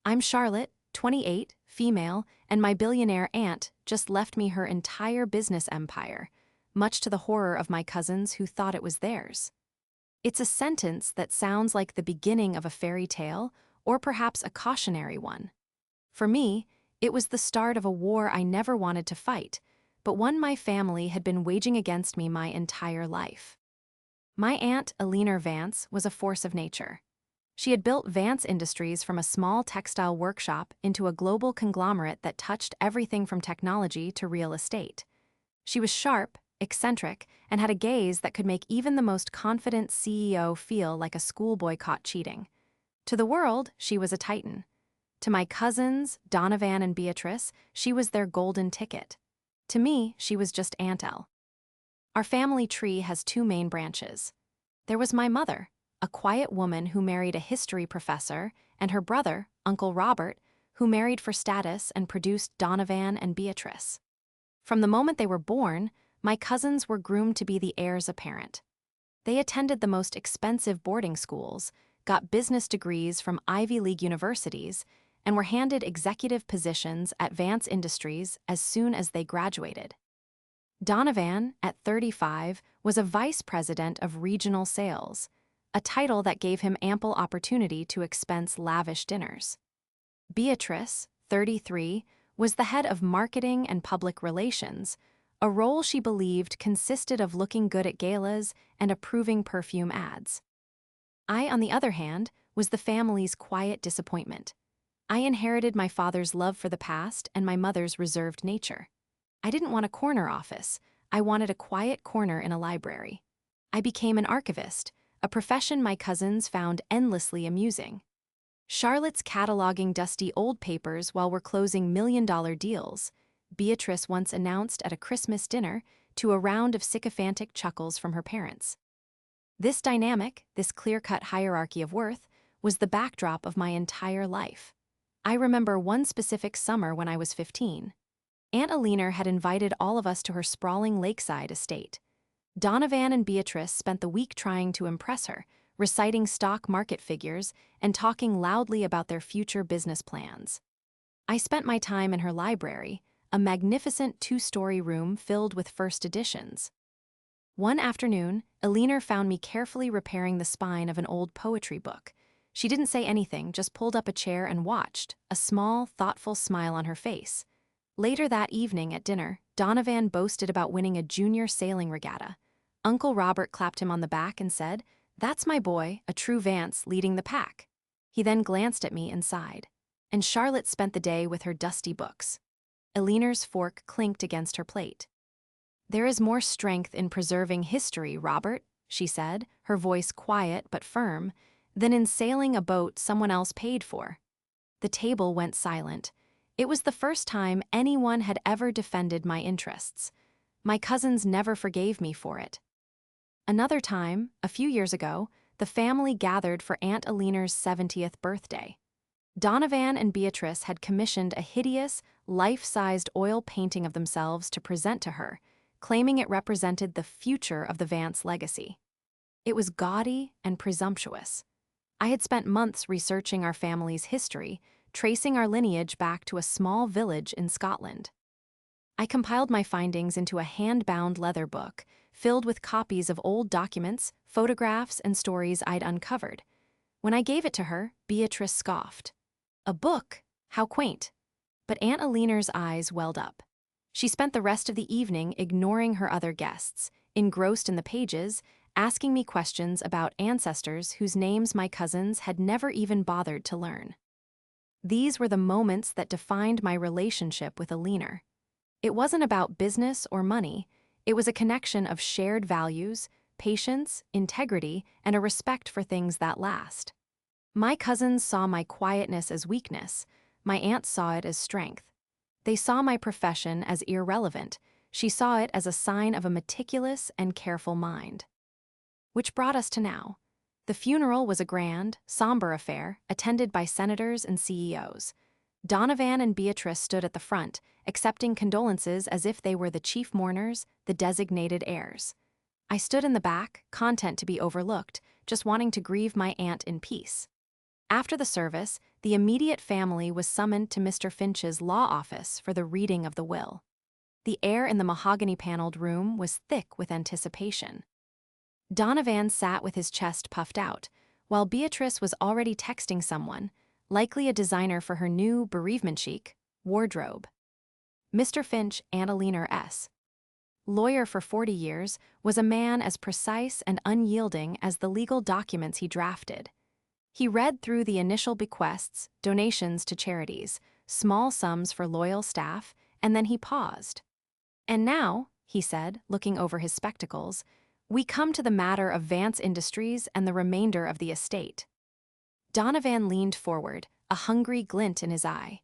I'm Charlotte, 28, female, and my billionaire aunt just left me her entire business empire, much to the horror of my cousins who thought it was theirs. It's a sentence that sounds like the beginning of a fairy tale, or perhaps a cautionary one. For me, it was the start of a war I never wanted to fight, but one my family had been waging against me my entire life. My aunt, Eleanor Vance, was a force of nature. She had built Vance Industries from a small textile workshop into a global conglomerate that touched everything from technology to real estate. She was sharp, eccentric, and had a gaze that could make even the most confident CEO feel like a schoolboy caught cheating. To the world, she was a titan. To my cousins, Donovan and Beatrice, she was their golden ticket. To me, she was just Aunt Elle. Our family tree has two main branches. There was my mother, a quiet woman who married a history professor, and her brother, Uncle Robert, who married for status and produced Donovan and Beatrice. From the moment they were born, my cousins were groomed to be the heirs apparent. They attended the most expensive boarding schools, got business degrees from Ivy League universities, and were handed executive positions at Vance Industries as soon as they graduated. Donovan, at 35, was a vice president of regional sales, a title that gave him ample opportunity to expense lavish dinners. Beatrice, 33, was the head of marketing and public relations, a role she believed consisted of looking good at galas and approving perfume ads. I, on the other hand, was the family's quiet disappointment. I inherited my father's love for the past and my mother's reserved nature. I didn't want a corner office, I wanted a quiet corner in a library. I became an archivist, a profession my cousins found endlessly amusing. Charlotte's cataloging dusty old papers while we're closing million-dollar deals, Beatrice once announced at a Christmas dinner, to a round of sycophantic chuckles from her parents. This dynamic, this clear-cut hierarchy of worth, was the backdrop of my entire life. I remember one specific summer when I was 15. Aunt Eleanor had invited all of us to her sprawling lakeside estate. Donovan and Beatrice spent the week trying to impress her, reciting stock market figures and talking loudly about their future business plans. I spent my time in her library, a magnificent two-story room filled with first editions. One afternoon, Eleanor found me carefully repairing the spine of an old poetry book. She didn't say anything, just pulled up a chair and watched, a small, thoughtful smile on her face. Later that evening at dinner, Donovan boasted about winning a junior sailing regatta. Uncle Robert clapped him on the back and said, "That's my boy, a true Vance, leading the pack." He then glanced at me and sighed. And Charlotte spent the day with her dusty books. Eleanor's fork clinked against her plate. "There is more strength in preserving history, Robert," she said, her voice quiet but firm, "than in sailing a boat someone else paid for." The table went silent. It was the first time anyone had ever defended my interests. My cousins never forgave me for it. Another time, a few years ago, the family gathered for Aunt Eleanor's 70th birthday. Donovan and Beatrice had commissioned a hideous, life-sized oil painting of themselves to present to her, claiming it represented the future of the Vance legacy. It was gaudy and presumptuous. I had spent months researching our family's history, tracing our lineage back to a small village in Scotland. I compiled my findings into a hand-bound leather book, filled with copies of old documents, photographs, and stories I'd uncovered. When I gave it to her, Beatrice scoffed. "A book? How quaint." But Aunt Eleanor's eyes welled up. She spent the rest of the evening ignoring her other guests, engrossed in the pages, asking me questions about ancestors whose names my cousins had never even bothered to learn. These were the moments that defined my relationship with Eleanor. It wasn't about business or money, it was a connection of shared values, patience, integrity, and a respect for things that last. My cousins saw my quietness as weakness, my aunt saw it as strength. They saw my profession as irrelevant, she saw it as a sign of a meticulous and careful mind. Which brought us to now. The funeral was a grand, somber affair, attended by senators and CEOs. Donovan and Beatrice stood at the front, accepting condolences as if they were the chief mourners, the designated heirs. I stood in the back, content to be overlooked, just wanting to grieve my aunt in peace. After the service, the immediate family was summoned to Mr. Finch's law office for the reading of the will. The air in the mahogany-paneled room was thick with anticipation. Donovan sat with his chest puffed out, while Beatrice was already texting someone, likely a designer for her new bereavement chic wardrobe. Mr. Finch, Annalena S., lawyer for 40 years, was a man as precise and unyielding as the legal documents he drafted. He read through the initial bequests, donations to charities, small sums for loyal staff, and then he paused. "And now," he said, looking over his spectacles, "we come to the matter of Vance Industries and the remainder of the estate." Donovan leaned forward, a hungry glint in his eye.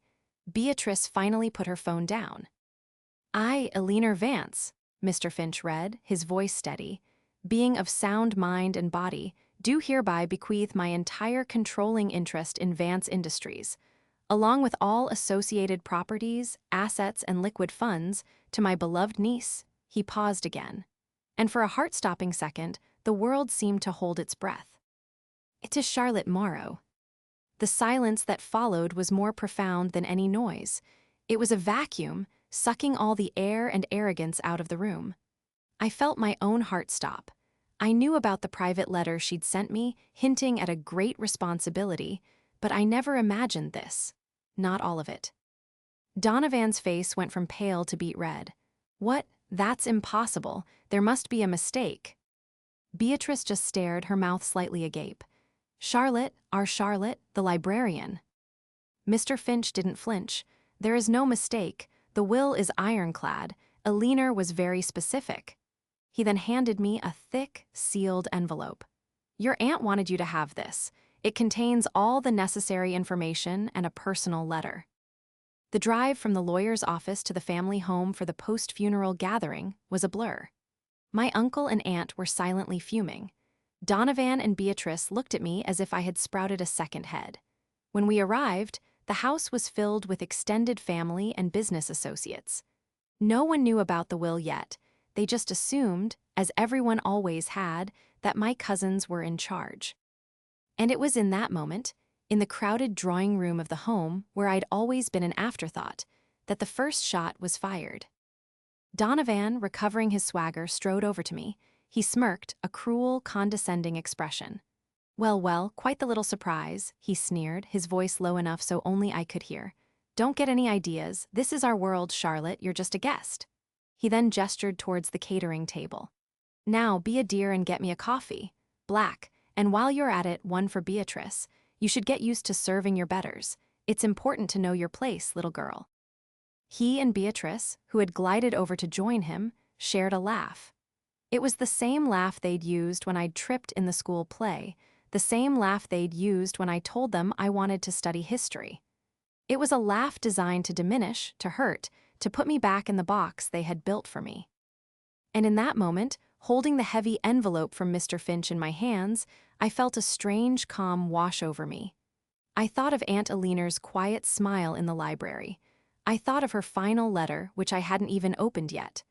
Beatrice finally put her phone down. "I, Eleanor Vance," Mr. Finch read, his voice steady, "being of sound mind and body, do hereby bequeath my entire controlling interest in Vance Industries, along with all associated properties, assets, and liquid funds, to my beloved niece." He paused again, and for a heart-stopping second, the world seemed to hold its breath. "To Charlotte Morrow." The silence that followed was more profound than any noise. It was a vacuum, sucking all the air and arrogance out of the room. I felt my own heart stop. I knew about the private letter she'd sent me, hinting at a great responsibility, but I never imagined this. Not all of it. Donovan's face went from pale to beet red. "What? That's impossible. There must be a mistake." Beatrice just stared, her mouth slightly agape. "Charlotte, our Charlotte, the librarian." Mr. Finch didn't flinch. "There is no mistake. The will is ironclad. Eleanor was very specific." He then handed me a thick, sealed envelope. "Your aunt wanted you to have this. It contains all the necessary information and a personal letter." The drive from the lawyer's office to the family home for the post-funeral gathering was a blur. My uncle and aunt were silently fuming. Donovan and Beatrice looked at me as if I had sprouted a second head. When we arrived, the house was filled with extended family and business associates. No one knew about the will yet. They just assumed, as everyone always had, that my cousins were in charge. And it was in that moment, in the crowded drawing room of the home where I'd always been an afterthought, that the first shot was fired. Donovan, recovering his swagger, strode over to me. He smirked, a cruel, condescending expression. Well, quite the little surprise," he sneered, his voice low enough so only I could hear. "Don't get any ideas. This is our world, Charlotte. You're just a guest." He then gestured towards the catering table. "Now, be a dear and get me a coffee. Black, and while you're at it, one for Beatrice. You should get used to serving your betters. It's important to know your place, little girl." He and Beatrice, who had glided over to join him, shared a laugh. It was the same laugh they'd used when I'd tripped in the school play, the same laugh they'd used when I told them I wanted to study history. It was a laugh designed to diminish, to hurt, to put me back in the box they had built for me. And in that moment, holding the heavy envelope from Mr. Finch in my hands, I felt a strange calm wash over me. I thought of Aunt Eleanor's quiet smile in the library. I thought of her final letter, which I hadn't even opened yet.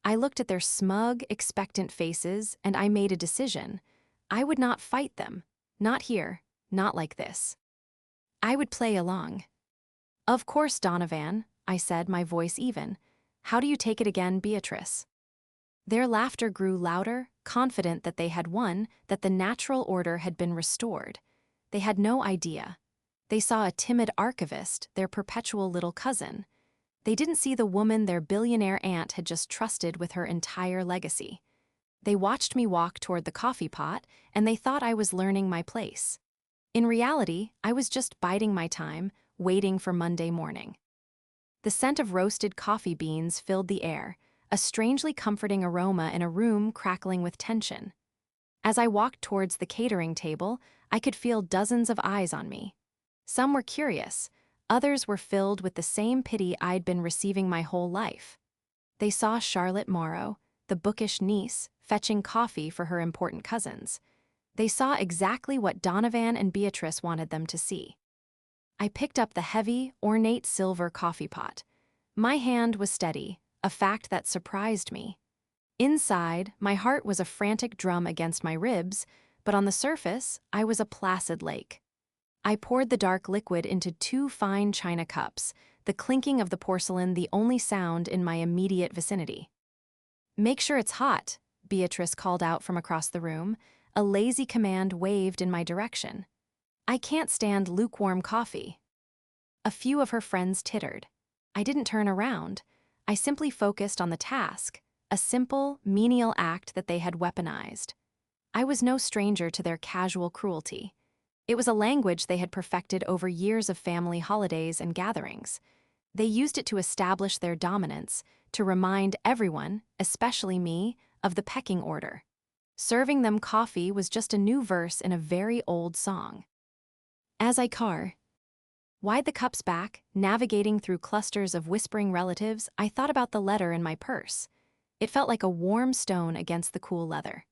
I looked at their smug, expectant faces, and I made a decision. I would not fight them. Not here. Not like this. I would play along. "Of course, Donovan," I said, my voice even. "How do you take it again, Beatrice?" Their laughter grew louder, confident that they had won, that the natural order had been restored. They had no idea. They saw a timid archivist, their perpetual little cousin. They didn't see the woman their billionaire aunt had just trusted with her entire legacy. They watched me walk toward the coffee pot, and they thought I was learning my place. In reality, I was just biding my time, waiting for Monday morning. The scent of roasted coffee beans filled the air, a strangely comforting aroma in a room crackling with tension. As I walked towards the catering table, I could feel dozens of eyes on me. Some were curious, others were filled with the same pity I'd been receiving my whole life. They saw Charlotte Morrow, the bookish niece, fetching coffee for her important cousins. They saw exactly what Donovan and Beatrice wanted them to see. I picked up the heavy, ornate silver coffee pot. My hand was steady, a fact that surprised me. Inside, my heart was a frantic drum against my ribs, but on the surface, I was a placid lake. I poured the dark liquid into 2 fine china cups, the clinking of the porcelain the only sound in my immediate vicinity. "Make sure it's hot," Beatrice called out from across the room. A lazy command waved in my direction. "I can't stand lukewarm coffee." A few of her friends tittered. I didn't turn around. I simply focused on the task, a simple, menial act that they had weaponized. I was no stranger to their casual cruelty. It was a language they had perfected over years of family holidays and gatherings. They used it to establish their dominance, to remind everyone, especially me, of the pecking order. Serving them coffee was just a new verse in a very old song. As I wide the cups back, navigating through clusters of whispering relatives, I thought about the letter in my purse. It felt like a warm stone against the cool leather.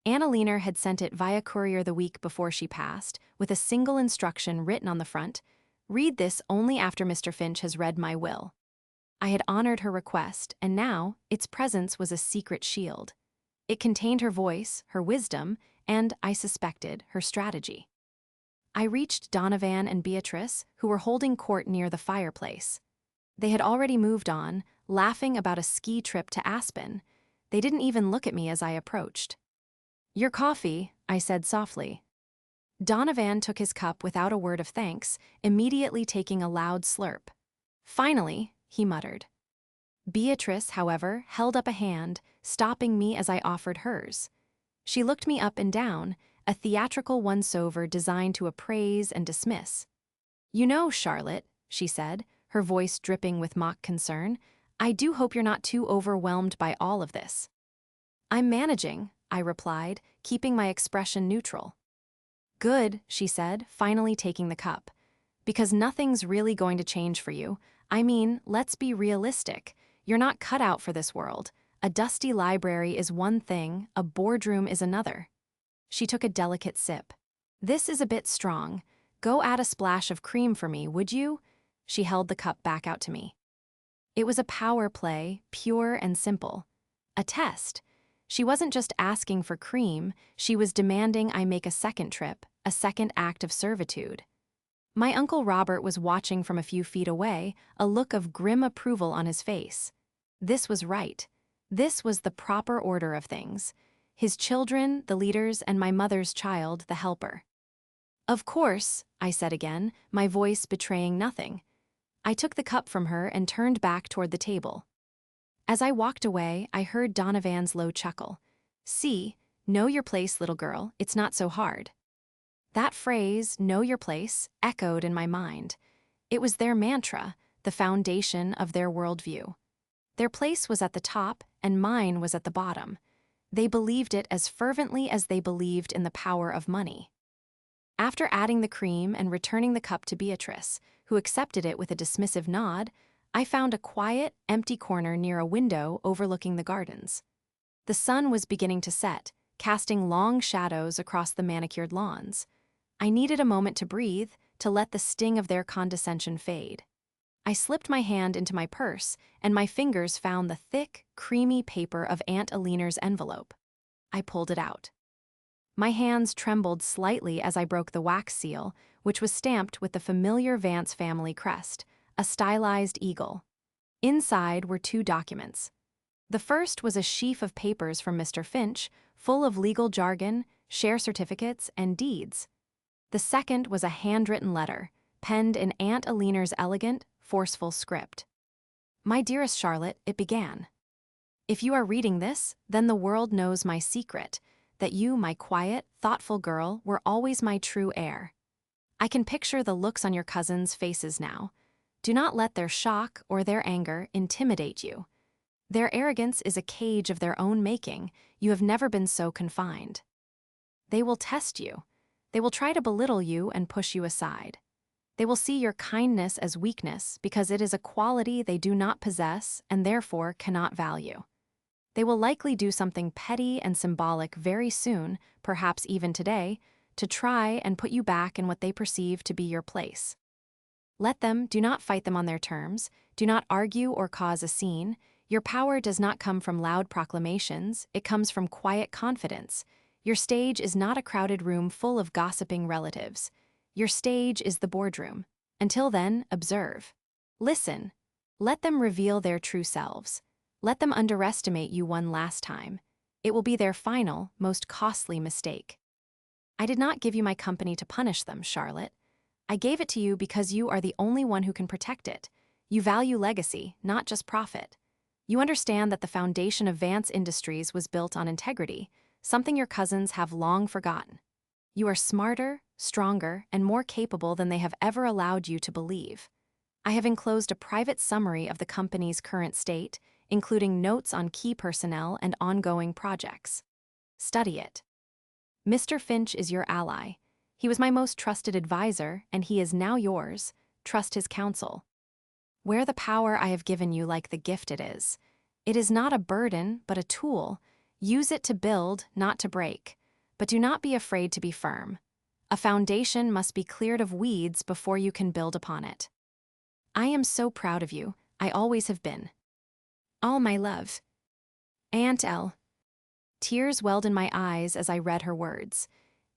Annalena had sent it via courier the week before she passed, with a single instruction written on the front: "Read this only after Mr. Finch has read my will." I had honored her request, and now its presence was a secret shield. It contained her voice, her wisdom, and, I suspected, her strategy. I reached Donovan and Beatrice, who were holding court near the fireplace. They had already moved on, laughing about a ski trip to Aspen. They didn't even look at me as I approached. "Your coffee," I said softly. Donovan took his cup without a word of thanks, immediately taking a loud slurp. "Finally," he muttered. Beatrice, however, held up a hand, stopping me as I offered hers. She looked me up and down, a theatrical once-over designed to appraise and dismiss. "You know, Charlotte," she said, her voice dripping with mock concern, "I do hope you're not too overwhelmed by all of this." "I'm managing," I replied, keeping my expression neutral. "Good," she said, finally taking the cup. "Because nothing's really going to change for you. I mean, let's be realistic. You're not cut out for this world. A dusty library is one thing, a boardroom is another." She took a delicate sip. "This is a bit strong. Go add a splash of cream for me, would you?" She held the cup back out to me. It was a power play, pure and simple. A test. She wasn't just asking for cream, she was demanding I make a second trip, a second act of servitude. My Uncle Robert was watching from a few feet away, a look of grim approval on his face. This was right. This was the proper order of things. His children, the leaders, and my mother's child, the helper. "Of course," I said again, my voice betraying nothing. I took the cup from her and turned back toward the table. As I walked away, I heard Donovan's low chuckle. "See, know your place, little girl, it's not so hard." That phrase, "know your place," echoed in my mind. It was their mantra, the foundation of their worldview. Their place was at the top, and mine was at the bottom. They believed it as fervently as they believed in the power of money. After adding the cream and returning the cup to Beatrice, who accepted it with a dismissive nod, I found a quiet, empty corner near a window overlooking the gardens. The sun was beginning to set, casting long shadows across the manicured lawns. I needed a moment to breathe, to let the sting of their condescension fade. I slipped my hand into my purse, and my fingers found the thick, creamy paper of Aunt Alina's envelope. I pulled it out. My hands trembled slightly as I broke the wax seal, which was stamped with the familiar Vance family crest, a stylized eagle. Inside were 2 documents. The first was a sheaf of papers from Mr. Finch, full of legal jargon, share certificates, and deeds. The second was a handwritten letter, penned in Aunt Alina's elegant, forceful script. "My dearest Charlotte," it began. "If you are reading this, then the world knows my secret, that you, my quiet, thoughtful girl, were always my true heir. I can picture the looks on your cousins' faces now. Do not let their shock or their anger intimidate you. Their arrogance is a cage of their own making. You have never been so confined. They will test you. They will try to belittle you and push you aside. They will see your kindness as weakness because it is a quality they do not possess and therefore cannot value. They will likely do something petty and symbolic very soon, perhaps even today, to try and put you back in what they perceive to be your place. Let them, do not fight them on their terms, do not argue or cause a scene. Your power does not come from loud proclamations, it comes from quiet confidence. Your stage is not a crowded room full of gossiping relatives. Your stage is the boardroom. Until then, observe. Listen. Let them reveal their true selves. Let them underestimate you one last time. It will be their final, most costly mistake. I did not give you my company to punish them, Charlotte. I gave it to you because you are the only one who can protect it. You value legacy, not just profit. You understand that the foundation of Vance Industries was built on integrity, something your cousins have long forgotten. You are smarter, stronger, and more capable than they have ever allowed you to believe. I have enclosed a private summary of the company's current state, including notes on key personnel and ongoing projects. Study it. Mr. Finch is your ally. He was my most trusted advisor, and he is now yours. Trust his counsel. Wear the power I have given you like the gift it is. It is not a burden, but a tool. Use it to build, not to break. But do not be afraid to be firm. A foundation must be cleared of weeds before you can build upon it. I am so proud of you. I always have been. All my love. Aunt Elle. Tears welled in my eyes as I read her words.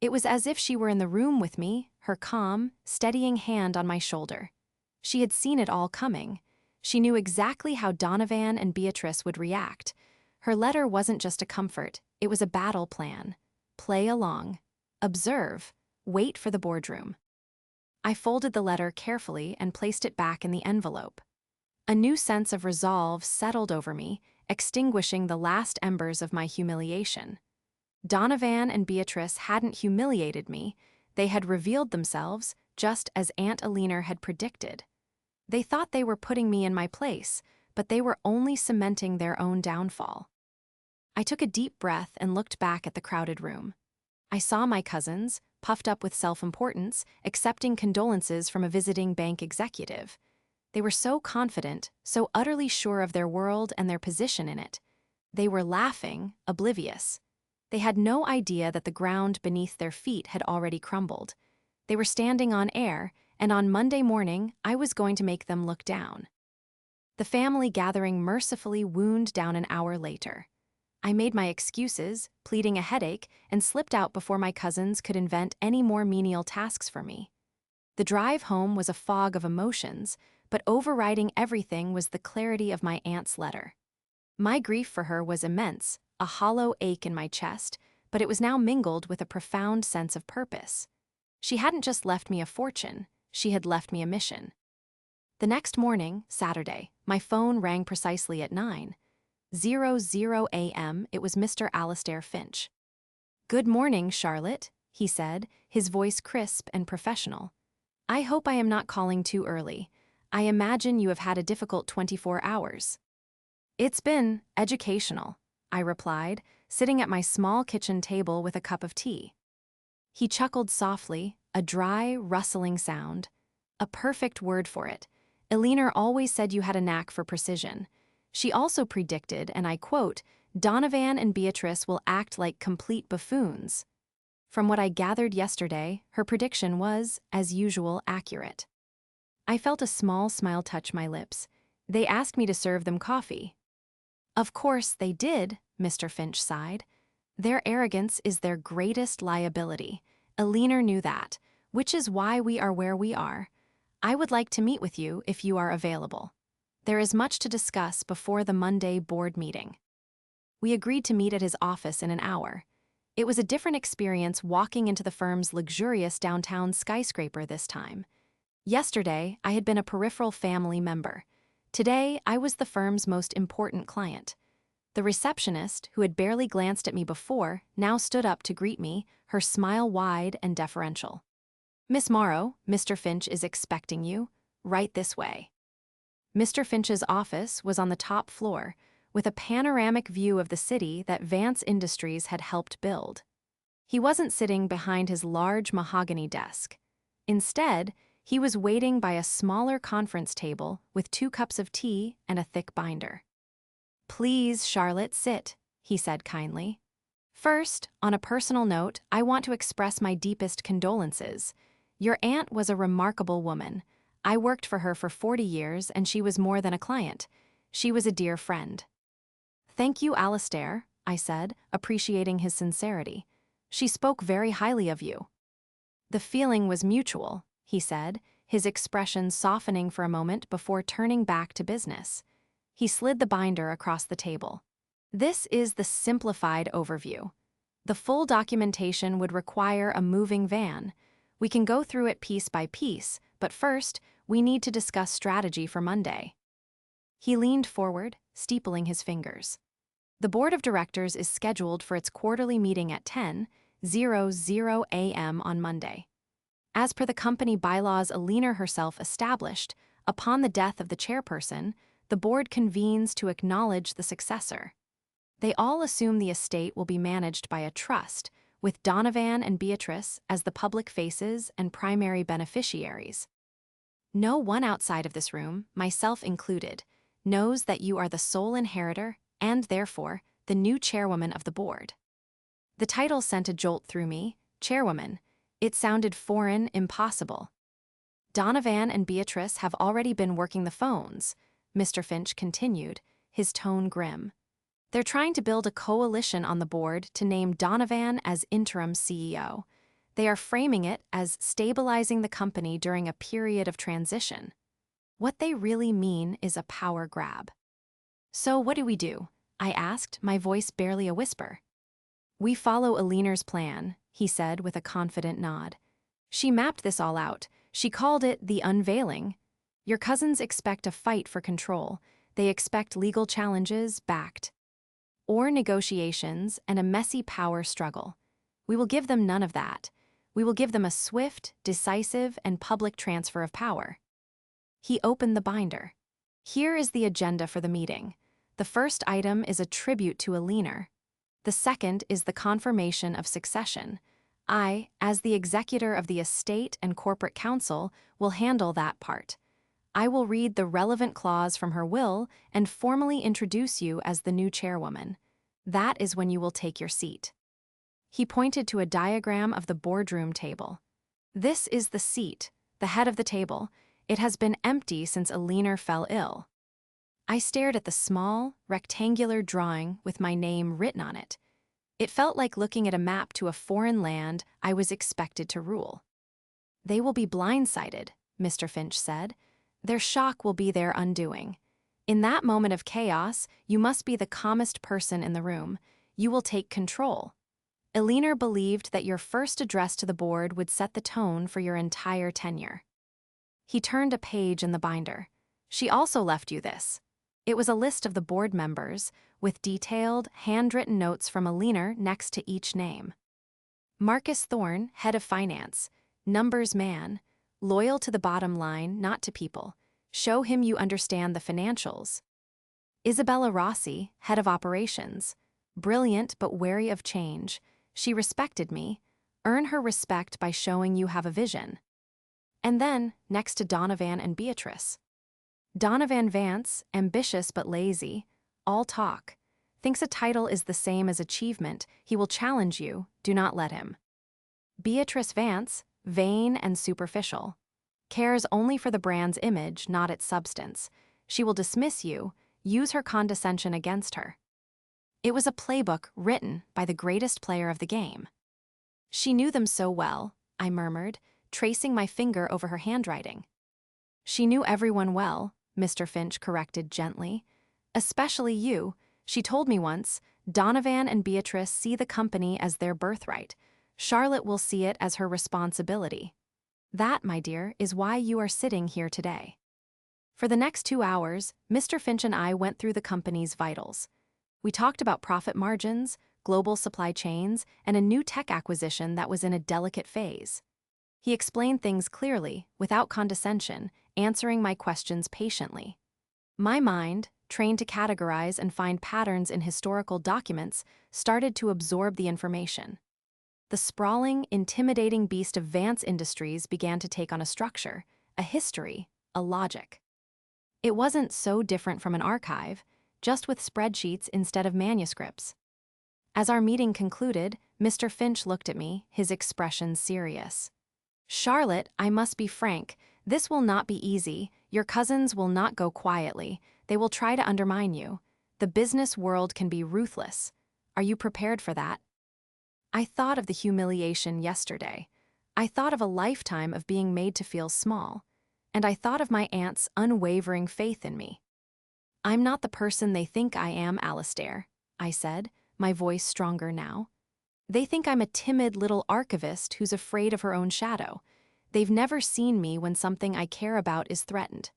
It was as if she were in the room with me, her calm, steadying hand on my shoulder. She had seen it all coming. She knew exactly how Donovan and Beatrice would react. Her letter wasn't just a comfort, it was a battle plan. Play along. Observe. Wait for the boardroom. I folded the letter carefully and placed it back in the envelope. A new sense of resolve settled over me, extinguishing the last embers of my humiliation. Donovan and Beatrice hadn't humiliated me, they had revealed themselves, just as Aunt Eleanor had predicted. They thought they were putting me in my place, but they were only cementing their own downfall. I took a deep breath and looked back at the crowded room. I saw my cousins, puffed up with self-importance, accepting condolences from a visiting bank executive. They were so confident, so utterly sure of their world and their position in it. They were laughing, oblivious. They had no idea that the ground beneath their feet had already crumbled. They were standing on air, and on Monday morning, I was going to make them look down. The family gathering mercifully wound down an hour later. I made my excuses, pleading a headache, and slipped out before my cousins could invent any more menial tasks for me. The drive home was a fog of emotions, but overriding everything was the clarity of my aunt's letter. My grief for her was immense, a hollow ache in my chest, but it was now mingled with a profound sense of purpose. She hadn't just left me a fortune, she had left me a mission. The next morning, Saturday, my phone rang precisely at 9:00 a.m. It was Mr. Alastair Finch. "Good morning, Charlotte," he said, his voice crisp and professional. "I hope I am not calling too early. I imagine you have had a difficult 24 hours. "It's been educational," I replied, sitting at my small kitchen table with a cup of tea. He chuckled softly, a dry, rustling sound. "A perfect word for it. Eleanor always said you had a knack for precision. She also predicted, and I quote, 'Donovan and Beatrice will act like complete buffoons.' From what I gathered yesterday, her prediction was, as usual, accurate." I felt a small smile touch my lips. "They asked me to serve them coffee." "Of course they did," Mr. Finch sighed. "Their arrogance is their greatest liability. Eleanor knew that, which is why we are where we are. I would like to meet with you if you are available. There is much to discuss before the Monday board meeting." We agreed to meet at his office in an hour. It was a different experience walking into the firm's luxurious downtown skyscraper this time. Yesterday, I had been a peripheral family member. Today, I was the firm's most important client. The receptionist, who had barely glanced at me before, now stood up to greet me, her smile wide and deferential. "Miss Morrow, Mr. Finch is expecting you. Right this way." Mr. Finch's office was on the top floor, with a panoramic view of the city that Vance Industries had helped build. He wasn't sitting behind his large mahogany desk. Instead, he was waiting by a smaller conference table with 2 cups of tea and a thick binder. "Please, Charlotte, sit," he said kindly. "First, on a personal note, I want to express my deepest condolences. Your aunt was a remarkable woman. I worked for her for 40 years, and she was more than a client. She was a dear friend." "Thank you, Alastair," I said, appreciating his sincerity. "She spoke very highly of you." The feeling was mutual, he said, his expression softening for a moment before turning back to business. He slid the binder across the table. This is the simplified overview. The full documentation would require a moving van. We can go through it piece by piece, but first, we need to discuss strategy for Monday. He leaned forward, steepling his fingers. The board of directors is scheduled for its quarterly meeting at 10:00 a.m. on Monday. As per the company bylaws Alina herself established, upon the death of the chairperson, the board convenes to acknowledge the successor. They all assume the estate will be managed by a trust, with Donovan and Beatrice as the public faces and primary beneficiaries. No one outside of this room, myself included, knows that you are the sole inheritor and, therefore, the new chairwoman of the board. The title sent a jolt through me, Chairwoman. It sounded foreign, impossible. Donovan and Beatrice have already been working the phones, Mr. Finch continued, his tone grim. They're trying to build a coalition on the board to name Donovan as interim CEO. They are framing it as stabilizing the company during a period of transition. What they really mean is a power grab. So what do? I asked, my voice barely a whisper. We follow Alina's plan, he said with a confident nod. She mapped this all out. She called it the unveiling. Your cousins expect a fight for control. They expect legal challenges backed, or negotiations and a messy power struggle. We will give them none of that. We will give them a swift, decisive, and public transfer of power. He opened the binder. Here is the agenda for the meeting. The first item is a tribute to Alina. The second is the confirmation of succession. I, as the executor of the estate and corporate council, will handle that part. I will read the relevant clause from her will and formally introduce you as the new chairwoman. That is when you will take your seat. He pointed to a diagram of the boardroom table. This is the seat, the head of the table. It has been empty since Alina fell ill. I stared at the small, rectangular drawing with my name written on it. It felt like looking at a map to a foreign land I was expected to rule. They will be blindsided, Mr. Finch said. Their shock will be their undoing. In that moment of chaos, you must be the calmest person in the room. You will take control. Alina believed that your first address to the board would set the tone for your entire tenure. He turned a page in the binder. She also left you this. It was a list of the board members, with detailed, handwritten notes from Alina next to each name. Marcus Thorne, head of finance, numbers man, loyal to the bottom line, not to people. Show him you understand the financials. Isabella Rossi, head of operations, brilliant but wary of change. She respected me. Earn her respect by showing you have a vision. And then, next to Donovan and Beatrice. Donovan Vance, ambitious but lazy, all talk. Thinks a title is the same as achievement. He will challenge you. Do not let him. Beatrice Vance, vain and superficial. Cares only for the brand's image, not its substance. She will dismiss you, use her condescension against her. It was a playbook written by the greatest player of the game. She knew them so well, I murmured, tracing my finger over her handwriting. She knew everyone well, Mr. Finch corrected gently. Especially you. She told me once, Donovan and Beatrice see the company as their birthright. Charlotte will see it as her responsibility. That, my dear, is why you are sitting here today. For the next 2 hours, Mr. Finch and I went through the company's vitals. We talked about profit margins, global supply chains, and a new tech acquisition that was in a delicate phase. He explained things clearly, without condescension, answering my questions patiently. My mind, trained to categorize and find patterns in historical documents, started to absorb the information. The sprawling, intimidating beast of Vance Industries began to take on a structure, a history, a logic. It wasn't so different from an archive, just with spreadsheets instead of manuscripts. As our meeting concluded, Mr. Finch looked at me, his expression serious. Charlotte, I must be frank, this will not be easy. Your cousins will not go quietly. They will try to undermine you. The business world can be ruthless. Are you prepared for that? I thought of the humiliation yesterday. I thought of a lifetime of being made to feel small, and I thought of my aunt's unwavering faith in me. "I'm not the person they think I am, Alistair," I said, my voice stronger now. "They think I'm a timid little archivist who's afraid of her own shadow. They've never seen me when something I care about is threatened."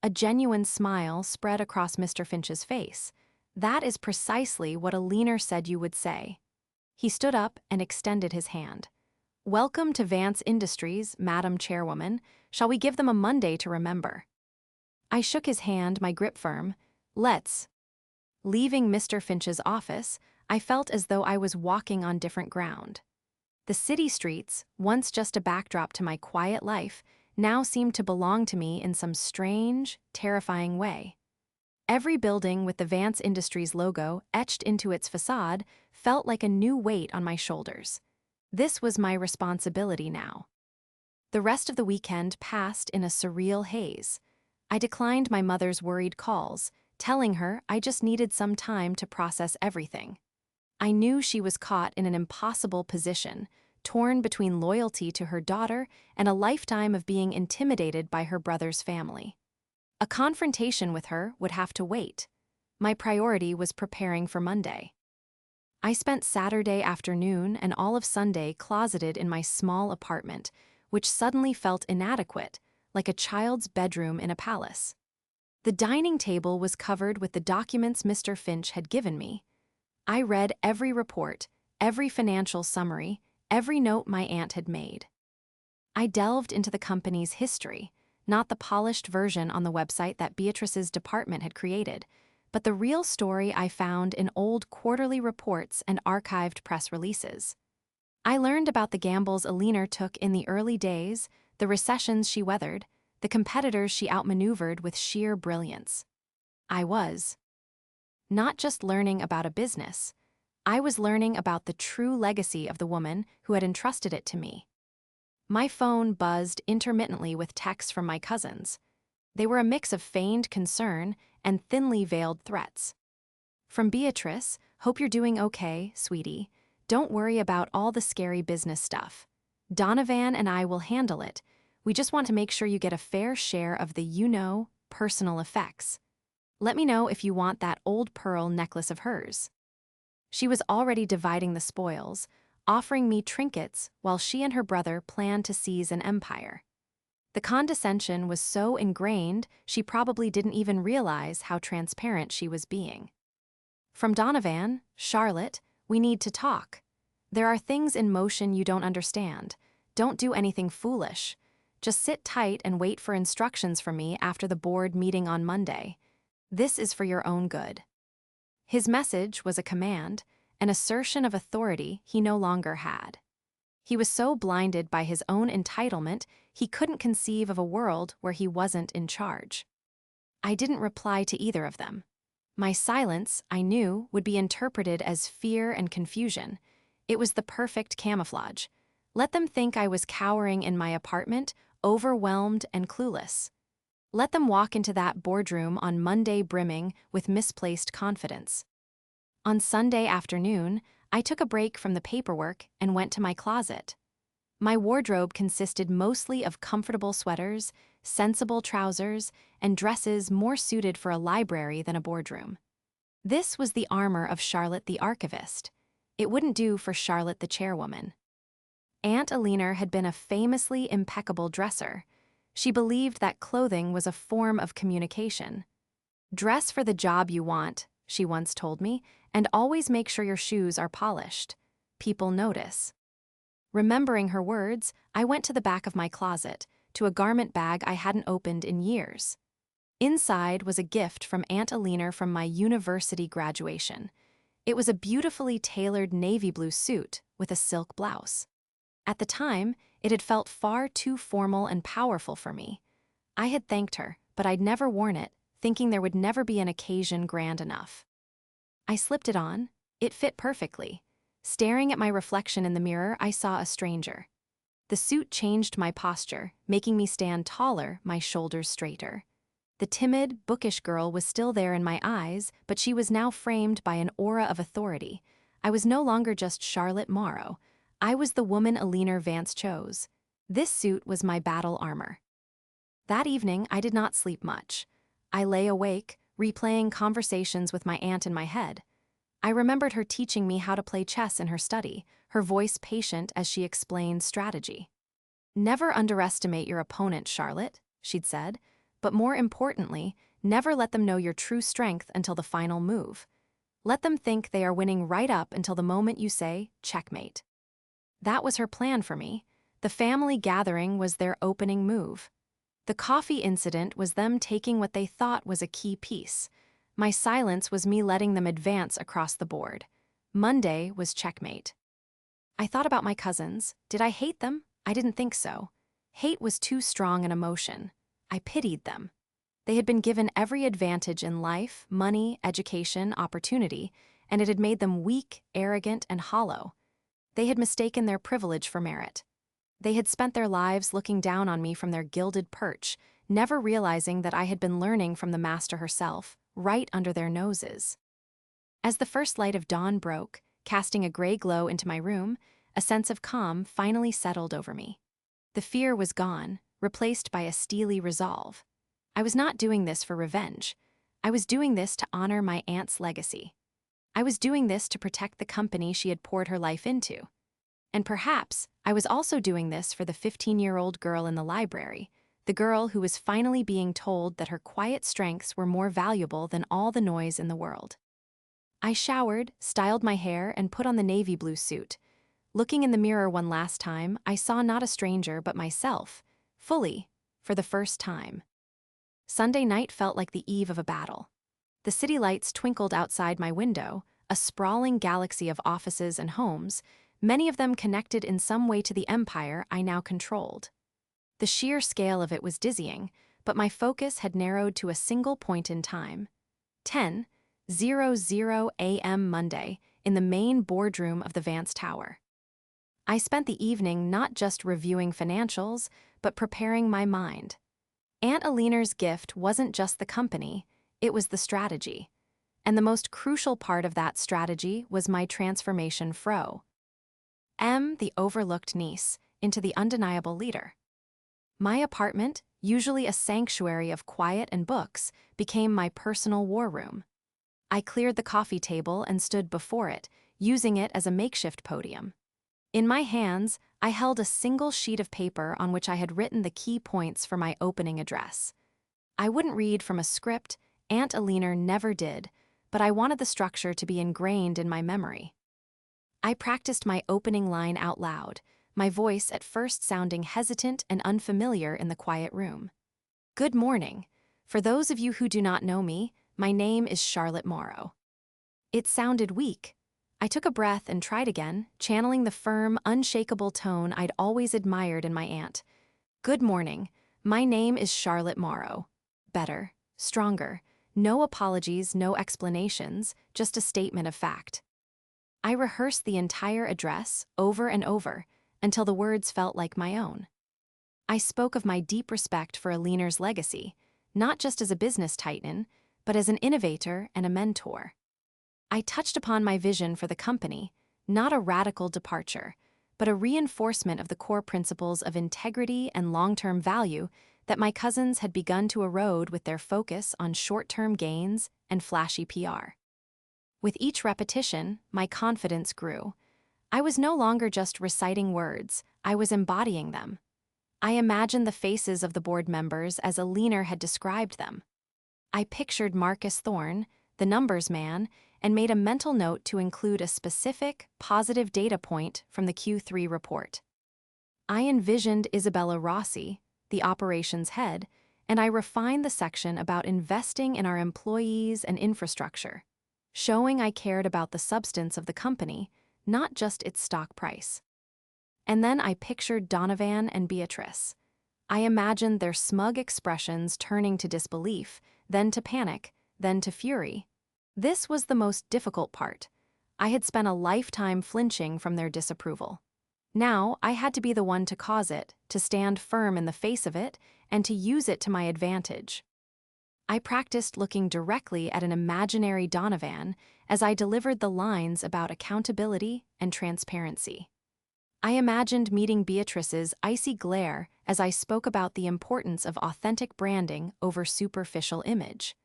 A genuine smile spread across Mr. Finch's face. "That is precisely what a leaner said you would say." He stood up and extended his hand. "Welcome to Vance Industries, Madam Chairwoman. Shall we give them a Monday to remember?" I shook his hand, my grip firm. "Let's." Leaving Mr. Finch's office, I felt as though I was walking on different ground. The city streets, once just a backdrop to my quiet life, now seemed to belong to me in some strange, terrifying way. Every building with the Vance Industries logo etched into its facade felt like a new weight on my shoulders. This was my responsibility now. The rest of the weekend passed in a surreal haze. I declined my mother's worried calls, telling her I just needed some time to process everything. I knew she was caught in an impossible position, torn between loyalty to her daughter and a lifetime of being intimidated by her brother's family. A confrontation with her would have to wait. My priority was preparing for Monday. I spent Saturday afternoon and all of Sunday closeted in my small apartment, which suddenly felt inadequate, like a child's bedroom in a palace. The dining table was covered with the documents Mr. Finch had given me. I read every report, every financial summary, every note my aunt had made. I delved into the company's history, not the polished version on the website that Beatrice's department had created, but the real story I found in old quarterly reports and archived press releases. I learned about the gambles Alina took in the early days, the recessions she weathered, the competitors she outmaneuvered with sheer brilliance. I was not just learning about a business, I was learning about the true legacy of the woman who had entrusted it to me. My phone buzzed intermittently with texts from my cousins. They were a mix of feigned concern and thinly veiled threats. From Beatrice, "Hope you're doing okay, sweetie. Don't worry about all the scary business stuff. Donovan and I will handle it. We just want to make sure you get a fair share of the personal effects. Let me know if you want that old pearl necklace of hers." She was already dividing the spoils, offering me trinkets while she and her brother planned to seize an empire. The condescension was so ingrained she probably didn't even realize how transparent she was being. From Donovan, "Charlotte, we need to talk. There are things in motion you don't understand. Don't do anything foolish. Just sit tight and wait for instructions from me after the board meeting on Monday. This is for your own good." His message was a command, an assertion of authority he no longer had. He was so blinded by his own entitlement, he couldn't conceive of a world where he wasn't in charge. I didn't reply to either of them. My silence, I knew, would be interpreted as fear and confusion. It was the perfect camouflage. Let them think I was cowering in my apartment, overwhelmed and clueless. Let them walk into that boardroom on Monday brimming with misplaced confidence. On Sunday afternoon, I took a break from the paperwork and went to my closet. My wardrobe consisted mostly of comfortable sweaters, sensible trousers, and dresses more suited for a library than a boardroom. This was the armor of Charlotte the archivist. It wouldn't do for Charlotte the chairwoman. Aunt Alina had been a famously impeccable dresser. She believed that clothing was a form of communication. "Dress for the job you want," she once told me, "and always make sure your shoes are polished. People notice." Remembering her words, I went to the back of my closet, to a garment bag I hadn't opened in years. Inside was a gift from Aunt Alina from my university graduation. It was a beautifully tailored navy blue suit with a silk blouse. At the time, it had felt far too formal and powerful for me. I had thanked her, but I'd never worn it, thinking there would never be an occasion grand enough. I slipped it on. It fit perfectly. Staring at my reflection in the mirror, I saw a stranger. The suit changed my posture, making me stand taller, my shoulders straighter. The timid, bookish girl was still there in my eyes, but she was now framed by an aura of authority. I was no longer just Charlotte Morrow. I was the woman Eleanor Vance chose. This suit was my battle armor. That evening, I did not sleep much. I lay awake, replaying conversations with my aunt in my head. I remembered her teaching me how to play chess in her study, her voice patient as she explained strategy. "Never underestimate your opponent, Charlotte," she'd said, "but more importantly, never let them know your true strength until the final move. Let them think they are winning right up until the moment you say, checkmate." That was her plan for me. The family gathering was their opening move. The coffee incident was them taking what they thought was a key piece. My silence was me letting them advance across the board. Monday was checkmate. I thought about my cousins. Did I hate them? I didn't think so. Hate was too strong an emotion. I pitied them. They had been given every advantage in life, money, education, opportunity, and it had made them weak, arrogant, and hollow. They had mistaken their privilege for merit. They had spent their lives looking down on me from their gilded perch, never realizing that I had been learning from the master herself, right under their noses. As the first light of dawn broke, casting a gray glow into my room, a sense of calm finally settled over me. The fear was gone, replaced by a steely resolve. I was not doing this for revenge. I was doing this to honor my aunt's legacy. I was doing this to protect the company she had poured her life into. And perhaps I was also doing this for the 15-year-old girl in the library, the girl who was finally being told that her quiet strengths were more valuable than all the noise in the world. I showered, styled my hair, and put on the navy blue suit. Looking in the mirror one last time, I saw not a stranger but myself, fully, for the first time. Sunday night felt like the eve of a battle. The city lights twinkled outside my window, a sprawling galaxy of offices and homes, many of them connected in some way to the empire I now controlled. The sheer scale of it was dizzying, but my focus had narrowed to a single point in time. 10:00 a.m. Monday, in the main boardroom of the Vance Tower. I spent the evening not just reviewing financials, but preparing my mind. Aunt Eleanor's gift wasn't just the company, it was the strategy. And the most crucial part of that strategy was my transformation the overlooked niece, into the undeniable leader. My apartment, usually a sanctuary of quiet and books, became my personal war room. I cleared the coffee table and stood before it, using it as a makeshift podium. In my hands, I held a single sheet of paper on which I had written the key points for my opening address. I wouldn't read from a script, Aunt Eleanor never did, but I wanted the structure to be ingrained in my memory. I practiced my opening line out loud, my voice at first sounding hesitant and unfamiliar in the quiet room. "Good morning. For those of you who do not know me, my name is Charlotte Morrow." It sounded weak. I took a breath and tried again, channeling the firm, unshakable tone I'd always admired in my aunt. "Good morning. My name is Charlotte Morrow." Better, stronger. No apologies, no explanations, just a statement of fact. I rehearsed the entire address, over and over, until the words felt like my own. I spoke of my deep respect for Eleanor's legacy, not just as a business titan, but as an innovator and a mentor. I touched upon my vision for the company, not a radical departure, but a reinforcement of the core principles of integrity and long-term value that my cousins had begun to erode with their focus on short-term gains and flashy PR. With each repetition, my confidence grew. I was no longer just reciting words, I was embodying them. I imagined the faces of the board members as Eleanor had described them. I pictured Marcus Thorne, the numbers man, and made a mental note to include a specific, positive data point from the Q3 report. I envisioned Isabella Rossi, the operations head, and I refined the section about investing in our employees and infrastructure, showing I cared about the substance of the company, not just its stock price. And then I pictured Donovan and Beatrice. I imagined their smug expressions turning to disbelief, then to panic, then to fury. This was the most difficult part. I had spent a lifetime flinching from their disapproval. Now I had to be the one to cause it, to stand firm in the face of it, and to use it to my advantage. I practiced looking directly at an imaginary Donovan as I delivered the lines about accountability and transparency. I imagined meeting Beatrice's icy glare as I spoke about the importance of authentic branding over superficial image.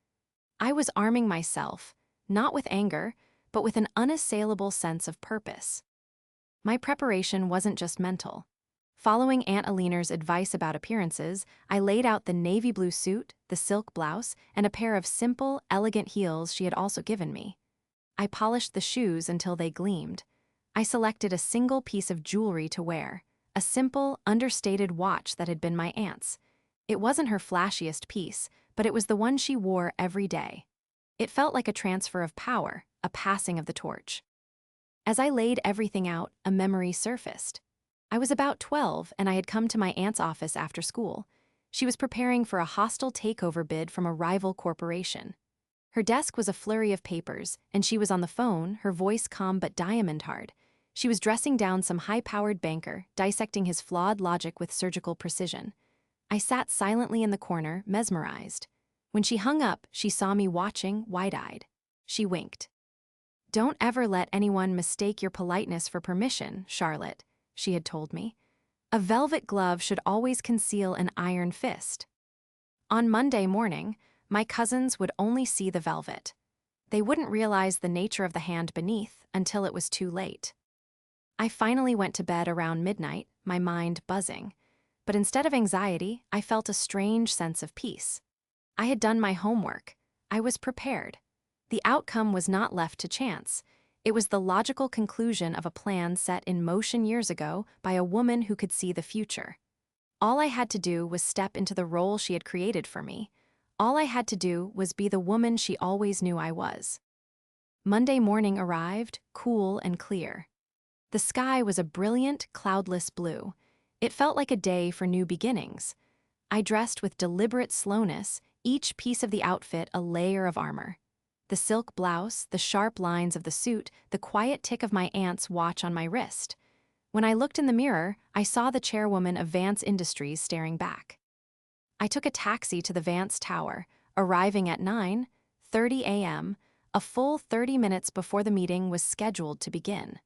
I was arming myself, not with anger, but with an unassailable sense of purpose. My preparation wasn't just mental. Following Aunt Alina's advice about appearances, I laid out the navy blue suit, the silk blouse, and a pair of simple, elegant heels she had also given me. I polished the shoes until they gleamed. I selected a single piece of jewelry to wear, a simple, understated watch that had been my aunt's. It wasn't her flashiest piece, but it was the one she wore every day. It felt like a transfer of power, a passing of the torch. As I laid everything out, a memory surfaced. I was about 12 and I had come to my aunt's office after school. She was preparing for a hostile takeover bid from a rival corporation. Her desk was a flurry of papers, and she was on the phone, her voice calm but diamond-hard. She was dressing down some high-powered banker, dissecting his flawed logic with surgical precision. I sat silently in the corner, mesmerized. When she hung up, she saw me watching, wide-eyed. She winked. "Don't ever let anyone mistake your politeness for permission, Charlotte," she had told me. "A velvet glove should always conceal an iron fist." On Monday morning, my cousins would only see the velvet. They wouldn't realize the nature of the hand beneath until it was too late. I finally went to bed around midnight, my mind buzzing. But instead of anxiety, I felt a strange sense of peace. I had done my homework. I was prepared. The outcome was not left to chance. It was the logical conclusion of a plan set in motion years ago by a woman who could see the future. All I had to do was step into the role she had created for me. All I had to do was be the woman she always knew I was. Monday morning arrived, cool and clear. The sky was a brilliant, cloudless blue. It felt like a day for new beginnings. I dressed with deliberate slowness, each piece of the outfit a layer of armor. The silk blouse, the sharp lines of the suit, the quiet tick of my aunt's watch on my wrist. When I looked in the mirror, I saw the chairwoman of Vance Industries staring back. I took a taxi to the Vance Tower, arriving at 9:30 a.m., a full 30 minutes before the meeting was scheduled to begin.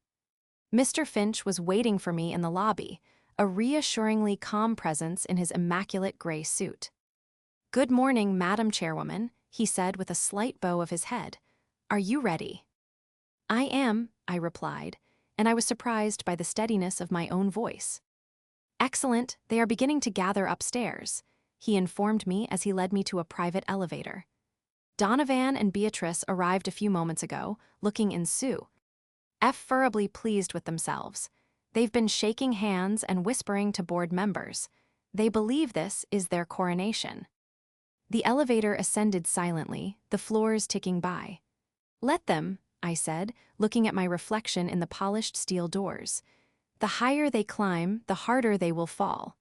Mr. Finch was waiting for me in the lobby, a reassuringly calm presence in his immaculate gray suit. "Good morning, Madam Chairwoman," he said with a slight bow of his head. "Are you ready?" "I am," I replied, and I was surprised by the steadiness of my own voice. "Excellent, they are beginning to gather upstairs," he informed me as he led me to a private elevator. Donovan and Beatrice arrived a few moments ago, looking ineffably pleased with themselves. They've been shaking hands and whispering to board members. They believe this is their coronation. The elevator ascended silently, the floors ticking by. "Let them," I said, looking at my reflection in the polished steel doors. "The higher they climb, the harder they will fall."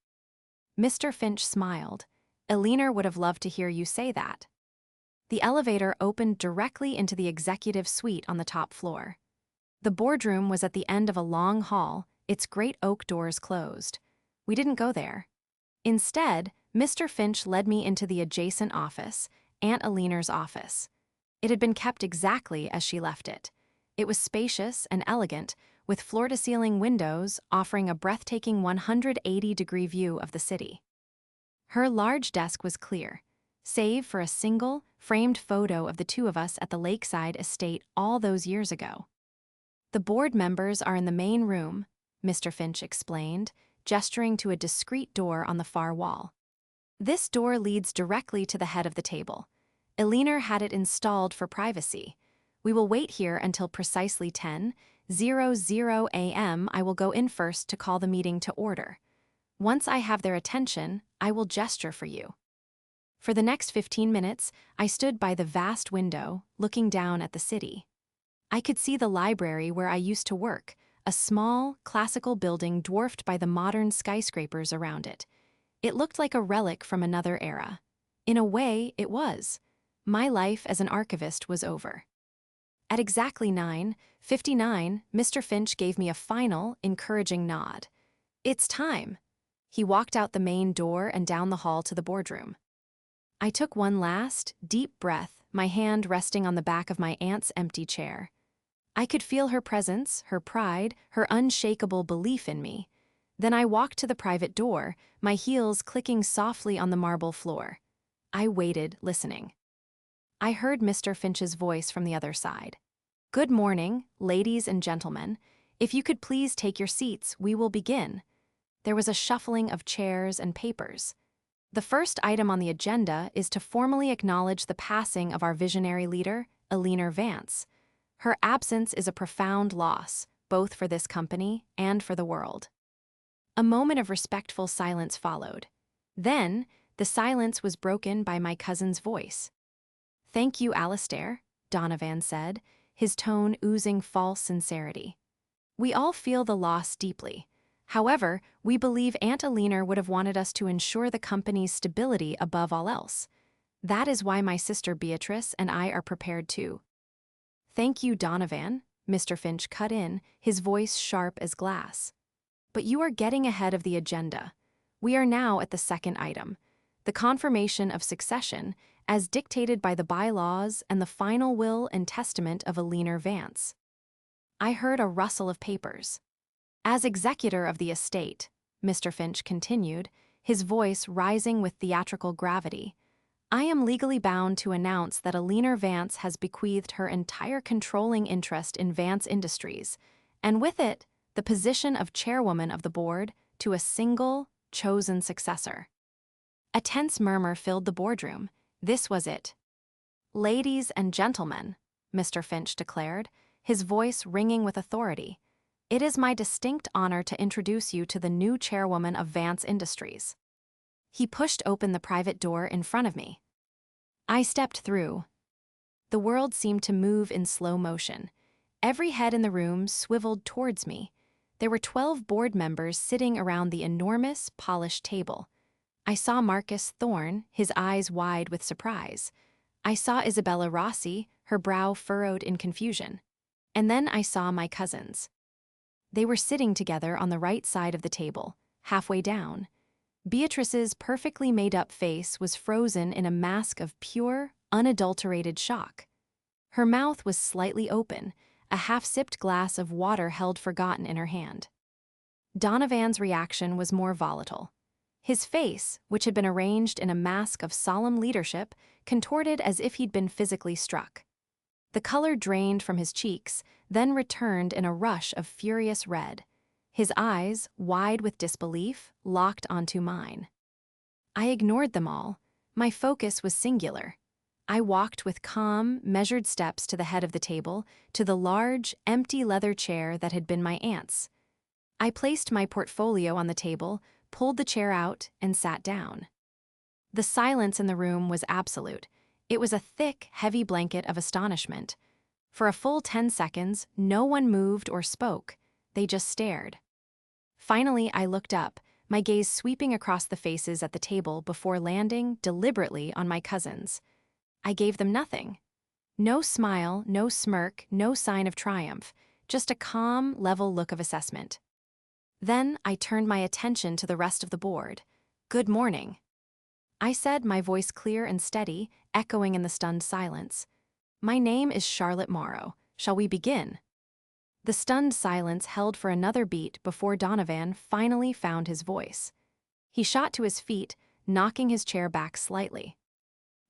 Mr. Finch smiled. "Alina would have loved to hear you say that." The elevator opened directly into the executive suite on the top floor. The boardroom was at the end of a long hall, its great oak doors closed. We didn't go there. Instead, Mr. Finch led me into the adjacent office, Aunt Alina's office. It had been kept exactly as she left it. It was spacious and elegant, with floor-to-ceiling windows offering a breathtaking 180-degree view of the city. Her large desk was clear, save for a single, framed photo of the two of us at the lakeside estate all those years ago. "The board members are in the main room," Mr. Finch explained, gesturing to a discreet door on the far wall. "This door leads directly to the head of the table. Alina had it installed for privacy. We will wait here until precisely 10:00 a.m. I will go in first to call the meeting to order. Once I have their attention, I will gesture for you." For the next 15 minutes, I stood by the vast window, looking down at the city. I could see the library where I used to work, a small, classical building dwarfed by the modern skyscrapers around it. It looked like a relic from another era. In a way, it was. My life as an archivist was over. At exactly 9:59, Mr. Finch gave me a final, encouraging nod. "It's time." He walked out the main door and down the hall to the boardroom. I took one last, deep breath, my hand resting on the back of my aunt's empty chair. I could feel her presence, her pride, her unshakable belief in me. Then I walked to the private door, my heels clicking softly on the marble floor. I waited, listening. I heard Mr. Finch's voice from the other side. "Good morning, ladies and gentlemen. If you could please take your seats, we will begin." There was a shuffling of chairs and papers. "The first item on the agenda is to formally acknowledge the passing of our visionary leader, Eleanor Vance. Her absence is a profound loss, both for this company and for the world." A moment of respectful silence followed. Then, the silence was broken by my cousin's voice. "Thank you, Alistair," Donovan said, his tone oozing false sincerity. "We all feel the loss deeply. However, we believe Aunt Eleanor would have wanted us to ensure the company's stability above all else. That is why my sister Beatrice and I are prepared too." "Thank you, Donovan," Mr. Finch cut in, his voice sharp as glass. "But you are getting ahead of the agenda. We are now at the second item, the confirmation of succession, as dictated by the bylaws and the final will and testament of Eleanor Vance." I heard a rustle of papers. "As executor of the estate," Mr. Finch continued, his voice rising with theatrical gravity, "I am legally bound to announce that Eleanor Vance has bequeathed her entire controlling interest in Vance Industries, and with it, the position of chairwoman of the board, to a single, chosen successor." A tense murmur filled the boardroom. This was it. "Ladies and gentlemen," Mr. Finch declared, his voice ringing with authority, "it is my distinct honor to introduce you to the new chairwoman of Vance Industries." He pushed open the private door in front of me. I stepped through. The world seemed to move in slow motion. Every head in the room swiveled towards me. There were 12 board members sitting around the enormous, polished table. I saw Marcus Thorne, his eyes wide with surprise. I saw Isabella Rossi, her brow furrowed in confusion. And then I saw my cousins. They were sitting together on the right side of the table, halfway down. Beatrice's perfectly made-up face was frozen in a mask of pure, unadulterated shock. Her mouth was slightly open, a half-sipped glass of water held forgotten in her hand. Donovan's reaction was more volatile. His face, which had been arranged in a mask of solemn leadership, contorted as if he'd been physically struck. The color drained from his cheeks, then returned in a rush of furious red. His eyes, wide with disbelief, locked onto mine. I ignored them all. My focus was singular. I walked with calm, measured steps to the head of the table, to the large, empty leather chair that had been my aunt's. I placed my portfolio on the table, pulled the chair out, and sat down. The silence in the room was absolute. It was a thick, heavy blanket of astonishment. For a full 10 seconds, no one moved or spoke. They just stared. Finally, I looked up, my gaze sweeping across the faces at the table before landing deliberately on my cousins. I gave them nothing. No smile, no smirk, no sign of triumph, just a calm, level look of assessment. Then I turned my attention to the rest of the board. "Good morning," I said, my voice clear and steady, echoing in the stunned silence. "My name is Charlotte Morrow. Shall we begin?" The stunned silence held for another beat before Donovan finally found his voice. He shot to his feet, knocking his chair back slightly.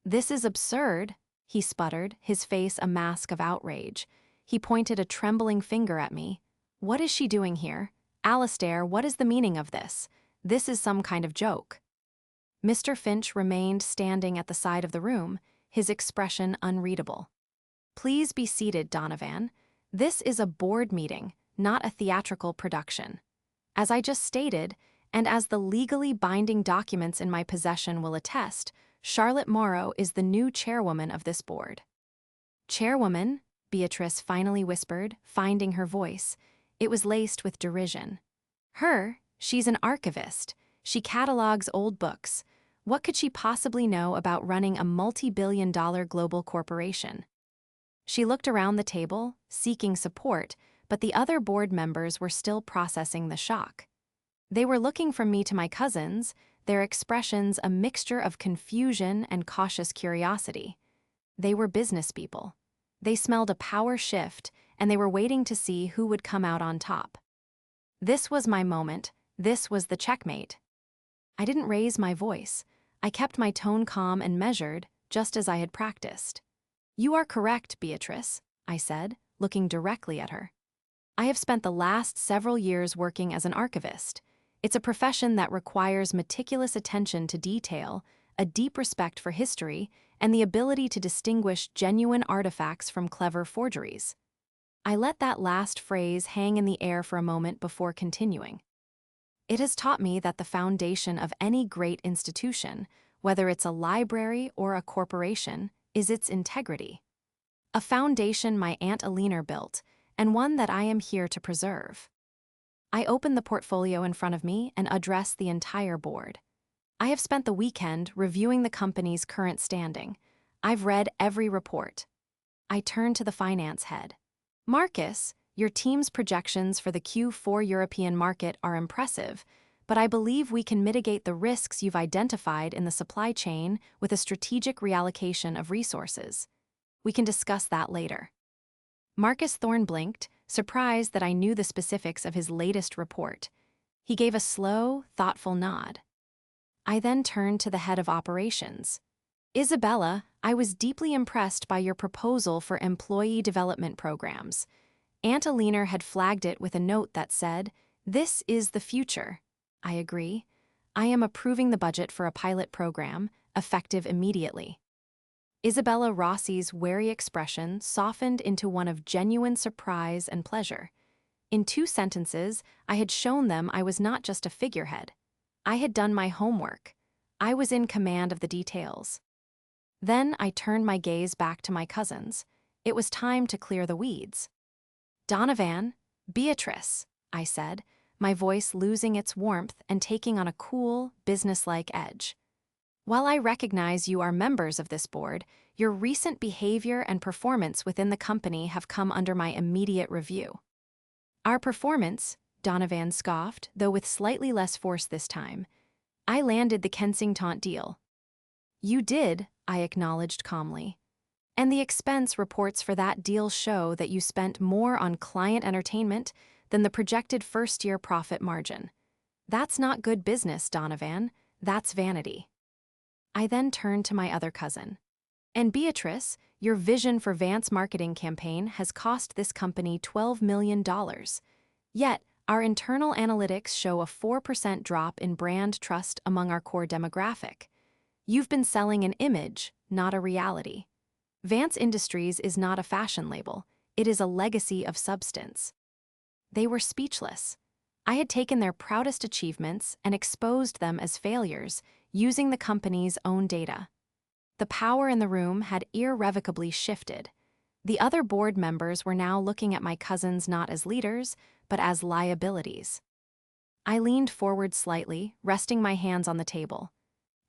"This is absurd," he sputtered, his face a mask of outrage. He pointed a trembling finger at me. "What is she doing here? Alistair, what is the meaning of this? This is some kind of joke." Mr. Finch remained standing at the side of the room, his expression unreadable. "Please be seated, Donovan. This is a board meeting, not a theatrical production. As I just stated, and as the legally binding documents in my possession will attest, Charlotte Morrow is the new chairwoman of this board." "Chairwoman," Beatrice finally whispered, finding her voice. It was laced with derision. She's an archivist. She catalogs old books. What could she possibly know about running a multi-billion-dollar global corporation?" She looked around the table, seeking support, but the other board members were still processing the shock. They were looking from me to my cousins, their expressions a mixture of confusion and cautious curiosity. They were business people. They smelled a power shift, and they were waiting to see who would come out on top. This was my moment. This was the checkmate. I didn't raise my voice. I kept my tone calm and measured, just as I had practiced. "You are correct, Beatrice," I said, looking directly at her. "I have spent the last several years working as an archivist. It's a profession that requires meticulous attention to detail, a deep respect for history, and the ability to distinguish genuine artifacts from clever forgeries." I let that last phrase hang in the air for a moment before continuing. "It has taught me that the foundation of any great institution, whether it's a library or a corporation, is its integrity. A foundation my Aunt Eleanor built, and one that I am here to preserve." I opened the portfolio in front of me and addressed the entire board. "I have spent the weekend reviewing the company's current standing. I've read every report." I turned to the finance head. "Marcus, your team's projections for the Q4 European market are impressive, but I believe we can mitigate the risks you've identified in the supply chain with a strategic reallocation of resources. We can discuss that later." Marcus Thorne blinked, surprised that I knew the specifics of his latest report. He gave a slow, thoughtful nod. I then turned to the head of operations. "Isabella, I was deeply impressed by your proposal for employee development programs." Aunt Eleanor had flagged it with a note that said, "This is the future." "I agree. I am approving the budget for a pilot program, effective immediately." Isabella Rossi's wary expression softened into one of genuine surprise and pleasure. In 2 sentences, I had shown them I was not just a figurehead. I had done my homework. I was in command of the details. Then I turned my gaze back to my cousins. It was time to clear the weeds. "Donovan, Beatrice," I said, my voice losing its warmth and taking on a cool, businesslike edge. "While I recognize you are members of this board, your recent behavior and performance within the company have come under my immediate review." "Our performance," Donovan scoffed, though with slightly less force this time. "I landed the Kensington deal." "You did," I acknowledged calmly. "And the expense reports for that deal show that you spent more on client entertainment than the projected first-year profit margin. That's not good business, Donovan. That's vanity." I then turned to my other cousin. "And Beatrice, your vision for Vance marketing campaign has cost this company $12 million. Yet, our internal analytics show a 4% drop in brand trust among our core demographic. You've been selling an image, not a reality. Vance Industries is not a fashion label. It is a legacy of substance." They were speechless. I had taken their proudest achievements and exposed them as failures, using the company's own data. The power in the room had irrevocably shifted. The other board members were now looking at my cousins not as leaders, but as liabilities. I leaned forward slightly, resting my hands on the table.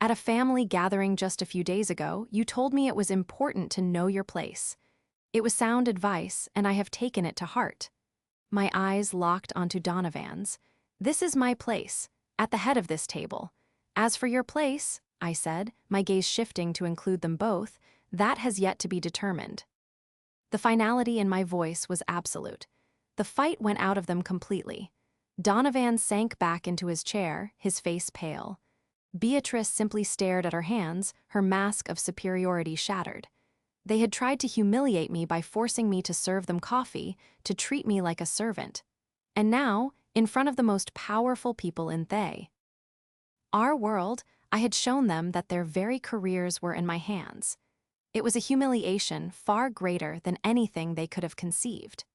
"At a family gathering just a few days ago, you told me it was important to know your place. It was sound advice, and I have taken it to heart." My eyes locked onto Donovan's. "This is my place, at the head of this table. As for your place," I said, my gaze shifting to include them both, "that has yet to be determined." The finality in my voice was absolute. The fight went out of them completely. Donovan sank back into his chair, his face pale. Beatrice simply stared at her hands, her mask of superiority shattered. They had tried to humiliate me by forcing me to serve them coffee, to treat me like a servant. And now, in front of the most powerful people in our world, I had shown them that their very careers were in my hands. It was a humiliation far greater than anything they could have conceived.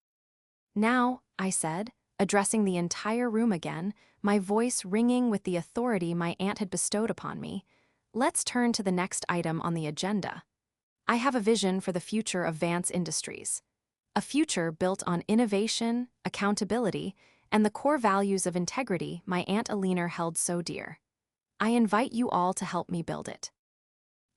"Now," I said, addressing the entire room again, my voice ringing with the authority my aunt had bestowed upon me, "let's turn to the next item on the agenda. I have a vision for the future of Vance Industries. A future built on innovation, accountability, and the core values of integrity my Aunt Eleanor held so dear. I invite you all to help me build it."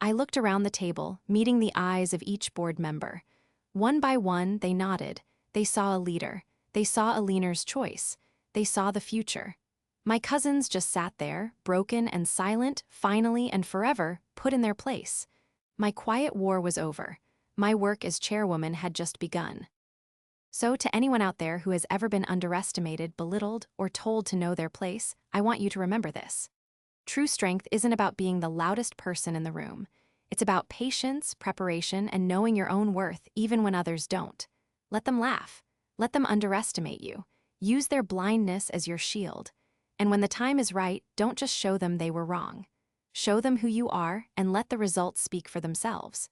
I looked around the table, meeting the eyes of each board member. One by one, they nodded. They saw a leader. They saw Eleanor's choice. They saw the future. My cousins just sat there, broken and silent, finally and forever, put in their place. My quiet war was over. My work as chairwoman had just begun. So, to anyone out there who has ever been underestimated, belittled, or told to know their place, I want you to remember this. True strength isn't about being the loudest person in the room. It's about patience, preparation, and knowing your own worth even when others don't. Let them laugh. Let them underestimate you. Use their blindness as your shield. And when the time is right, don't just show them they were wrong. Show them who you are and let the results speak for themselves.